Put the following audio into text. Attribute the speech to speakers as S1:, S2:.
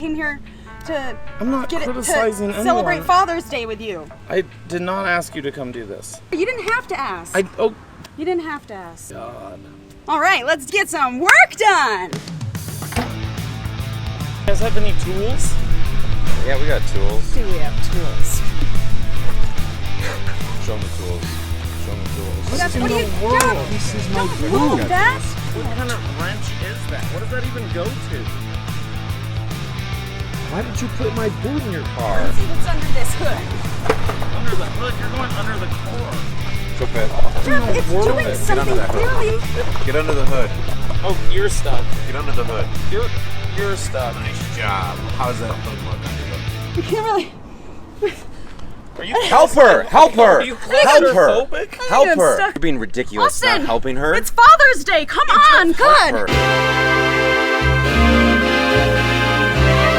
S1: came here to
S2: I'm not criticizing anyone.
S1: celebrate Father's Day with you.
S2: I did not ask you to come do this.
S1: You didn't have to ask.
S2: Oh
S1: You didn't have to ask.
S2: God.
S1: All right, let's get some work done.
S2: You guys have any tools?
S3: Yeah, we got tools.
S1: Do we have tools?
S3: Show them the tools. Show them the tools.
S1: What
S2: in
S1: do you
S2: the world?
S3: This is
S1: Don't move that.
S2: What kind of wrench is that? What does that even go to?
S3: Why did you put my boot in your car?
S1: Let's see what's under this hood.
S2: Under the hood? You're going under the core.
S3: Flip it.
S1: Jeff, it's
S2: world
S1: doing
S2: it.
S3: Get under
S1: something
S3: that hood.
S1: clearly.
S3: Get under the hood.
S2: Oh, you're stuck.
S3: Get under the hood.
S2: You're stuck.
S3: Nice job. How's that hood look under the
S1: You can't really.
S2: Are you
S3: Help her! Help her!
S2: Are you
S3: Help her!
S2: claustrophobic?
S3: Help
S1: I'm
S3: her!
S1: stuck.
S3: You're being ridiculous.
S1: Austin,
S3: Not helping her.
S1: It's Father's Day. Come on,
S3: Help
S1: good.
S3: her.